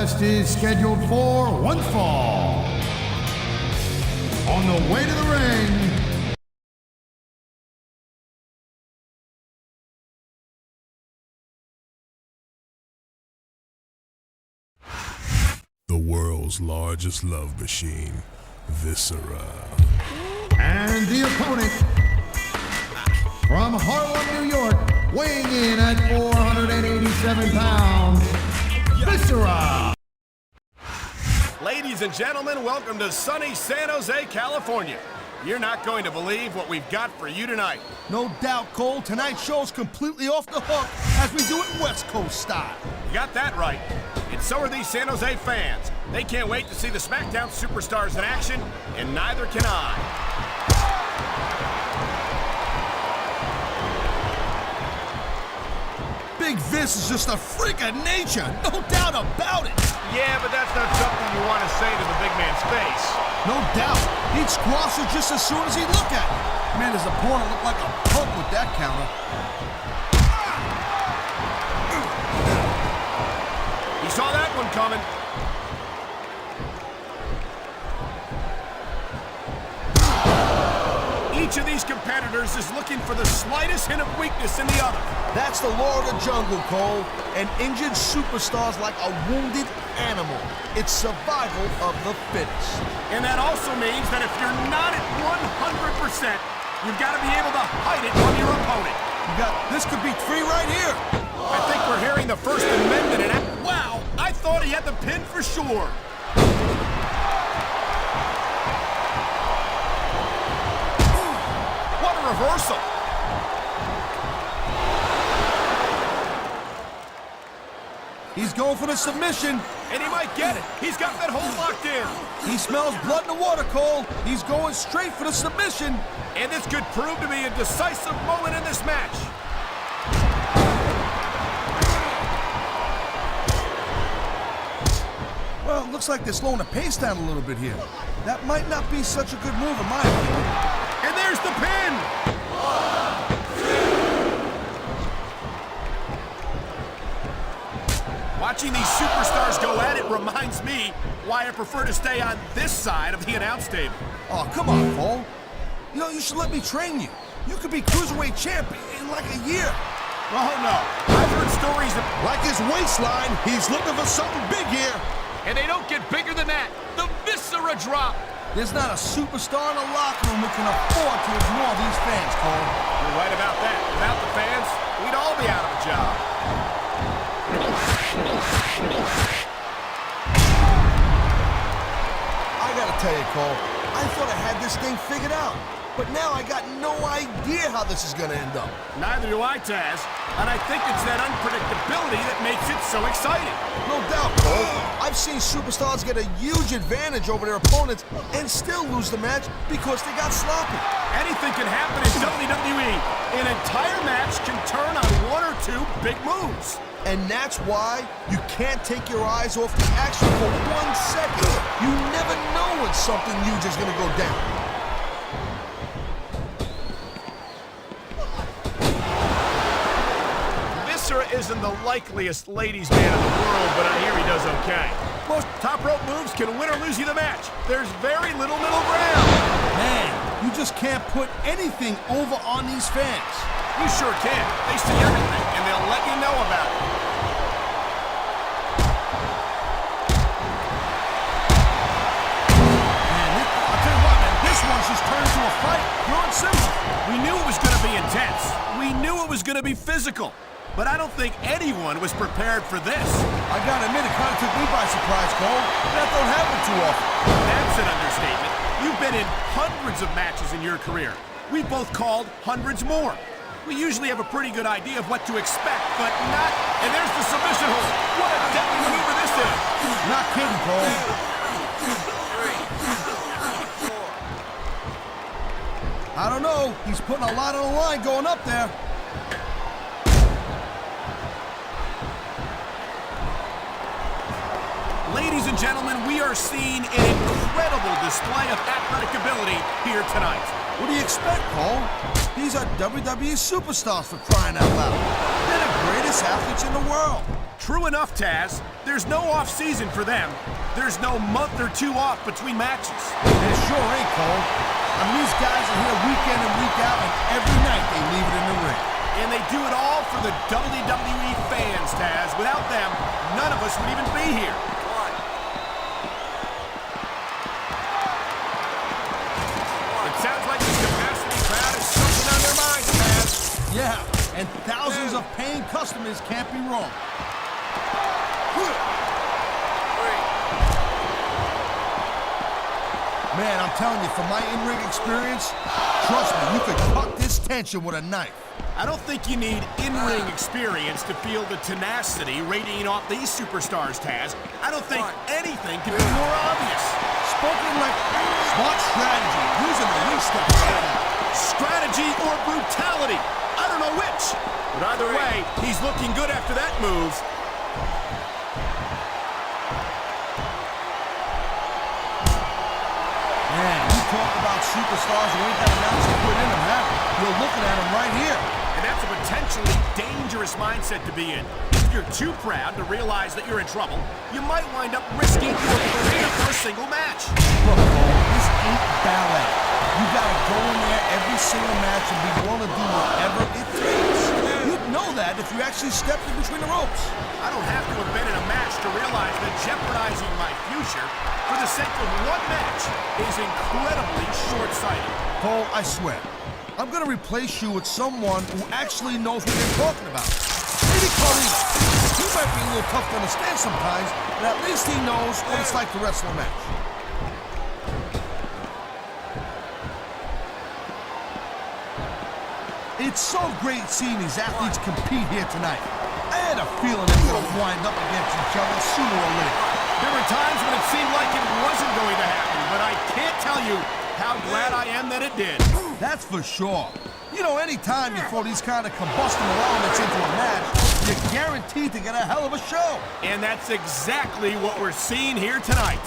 contest is scheduled for one fall. On the way to the ring, the world's largest love machine, Viscera. and the opponent from Harlem, New York, weighing in at 487 pounds, Viscera. Ladies and gentlemen, welcome to sunny San Jose, California. You're not going to believe what we've got for you tonight. No doubt, Cole, tonight's show's completely off the hook as we do it West Coast style. You got that right. And so are these San Jose fans. They can't wait to see the SmackDown superstars in action, and neither can I. Big Vis is just a freak of nature, no doubt about it. Yeah, but that's not something you want to say to the big man's face. No doubt. He'd squash it just as soon as he'd look at it. Man, his opponent looked like a punk with that counter. He saw that one coming. Each of these competitors is looking for the slightest hint of weakness in the other. That's the law of the jungle, Cole. An injured superstar's like a wounded animal. It's survival of the fittest. And that also means that if you're not at 100%, you've got to be able to hide it from your opponent. You got, this could be 3 right here. I think we're hearing the First Amendment and wow, I thought he had the pin for sure. What a reversal. He's going for the submission. And he might get it. He's got that hold locked in. He smells blood in the water, Cole. He's going straight for the submission. And this could prove to be a decisive moment in this match. Well, it looks like they're slowing the pace down a little bit here. That might not be such a good move in my opinion. And there's the pin. Watching these superstars go at it reminds me why I prefer to stay on this side of the announce table. Oh, come on, Cole. You know, you should let me train you. You could be Cruiserweight champion in like a year. Oh, no. I've heard stories of... Like his waistline, he's looking for something big here. And they don't get bigger than that. The Viscera drop. There's not a superstar in the locker room who can afford to ignore these fans, Cole. You're right about that. Without the fans, we'd all be out of a job. I gotta tell you, Cole, I thought I had this thing figured out. But now I got no idea how this is gonna end up. Neither do I, Taz. And I think it's that unpredictability that makes it so exciting. No doubt, Cole. I've seen superstars get a huge advantage over their opponents and still lose the match because they got sloppy. Anything can happen in WWE. An entire match can turn on 1 or 2 big moves. And that's why you can't take your eyes off the action for 1 second. You never know when something huge is gonna go down. Viscera isn't the likeliest ladies' man in the world, but I hear he does okay. Most top rope moves can win or lose you the match. There's very little middle ground. Man, you just can't put anything over on these fans. You sure can. They see everything, and they'll let you know about it. Man, I'll tell you what, man, this one's just turned into a fight. Pure and simple. We knew it was going to be intense. We knew it was going to be physical. But I don't think anyone was prepared for this. I gotta admit, it kind of took me by surprise, Cole. That don't happen too often. That's an understatement. You've been in hundreds of matches in your career. We've both called hundreds more. We usually have a pretty good idea of what to expect, but not... And there's the submission hold. What a deadly maneuver this is. Not kidding, Cole. I don't know. He's putting a lot on the line going up there. Ladies and gentlemen, we are are seeing an incredible display of athletic ability here tonight. What do you expect, Cole? These are WWE superstars, for crying out loud. They're the greatest athletes in the world. True enough, Taz. There's no off-season for them. There's no month or two off between matches. It sure ain't, Cole. I mean, these guys are here week in and week out, and every night they leave it in the ring. And they do it all for the WWE fans, Taz. Without them, none of us would even be here. It sounds like this capacity crowd is something on their minds, Taz. Yeah, and thousands of paying customers can't be wrong. Man, I'm telling you, from my in-ring experience, trust me, you could cut this tension with a knife. I don't think you need in-ring experience to feel the tenacity radiating off these superstars, Taz. I don't think anything could be more obvious. Spoken like smart strategy, using the least of Strategy or brutality. I don't know which. But either way, he's looking good after that move. Man, you talk about superstars who ain't got an ounce of quit in them, huh? You're looking at them right here. And that's a potentially dangerous mindset to be in. If you're too proud to realize that you're in trouble, you might wind up risking your career for a single match. Look, Cole, this ain't ballet. You gotta go in there every single match and be willing to do whatever it takes. You'd know that if you actually stepped in between the ropes. I don't have to have been in a match to realize that jeopardizing my future for the sake of one match is incredibly short-sighted. Cole, I swear, I'm gonna replace you with someone who actually knows what they're talking about. Maybe Carlito. He might be a little tough to understand sometimes, but at least he knows what it's like to wrestle a match. It's so great seeing these athletes compete here tonight. I had a feeling they were gonna wind up against each other sooner or later. There were times when it seemed like it wasn't going to happen, but I can't tell you how glad I am that it did. That's for sure. You know, anytime you throw these kind of combustible elements into a match, you're guaranteed to get a hell of a show. And that's exactly what we're seeing here tonight.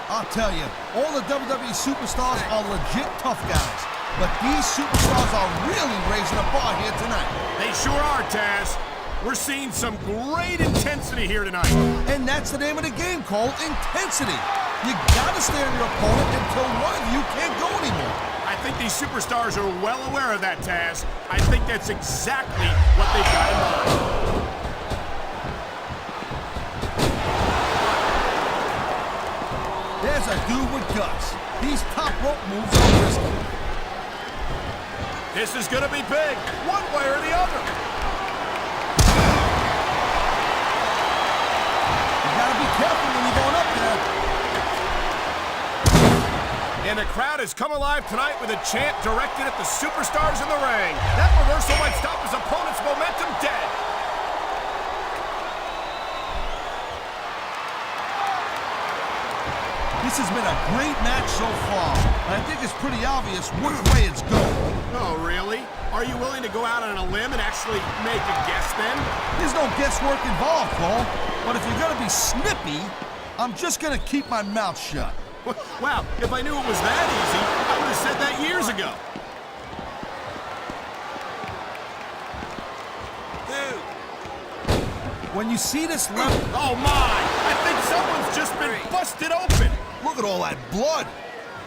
I'll tell you, all the WWE superstars are legit tough guys, but these superstars are really raising the bar here tonight. They sure are, Taz. We're seeing some great intensity here tonight. And that's the name of the game, Cole, intensity. You gotta stay on your opponent until one of you can't go anymore. I think these superstars are well aware of that, Taz. I think that's exactly what they've got in mind. There's a dude with guts. These top rope moves are risky. This is gonna be big, one way or the other. You gotta be careful when you're going up there. And the crowd has come alive tonight with a chant directed at the superstars in the ring. That reversal might stop his opponent's momentum dead. This has been a great match so far, and I think it's pretty obvious which way it's going. Oh, really? Are you willing to go out on a limb and actually make a guess then? There's no guesswork involved, Cole. But if you're gonna be snippy, I'm just gonna keep my mouth shut. Wow, if I knew it was that easy, I would have said that years ago. When you see this level, Oh my! I think someone's just been busted open! look at all that blood.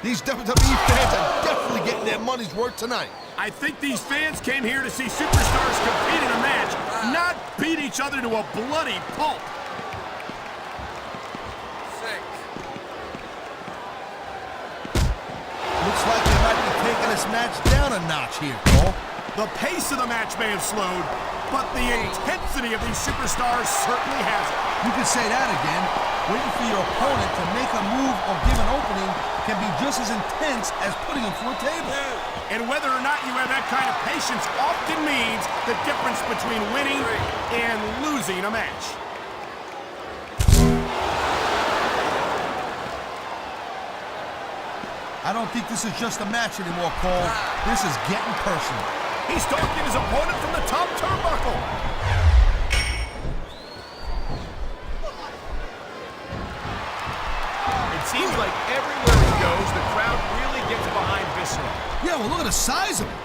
These WWE fans are definitely getting their money's worth tonight. I think these fans came here to see superstars compete in a match, not beat each other to a bloody pulp. Looks like they might be taking this match down a notch here, Cole. The pace of the match may have slowed, but the intensity of these superstars certainly hasn't. You can say that again. Waiting for your opponent to make a move or give an opening can be just as intense as putting him through a table. And whether or not you have that kind of patience often means the difference between winning and losing a match. I don't think this is just a match anymore, Cole. This is getting personal. He's stalking his opponent from the top turnbuckle. well, look at the size of him.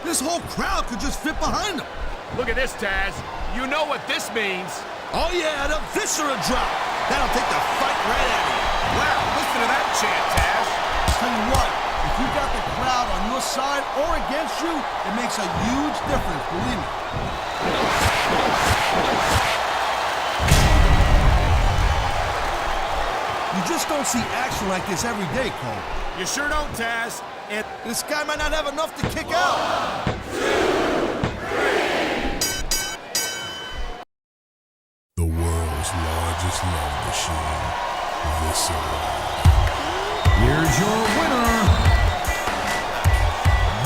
This whole crowd could just fit behind him. Look at this, Taz. You know what this means. Oh, yeah, the viscera drop. That'll take the fight right out of you. Wow, listen to that chant, Taz. Tell you what, if you got the crowd on your side or against you, it makes a huge difference, believe me. You just don't see action like this every day, Cole. You sure don't, Taz. And This guy might not have enough to kick out. The world's largest love machine, Viscera. Here's your winner,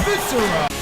Viscera.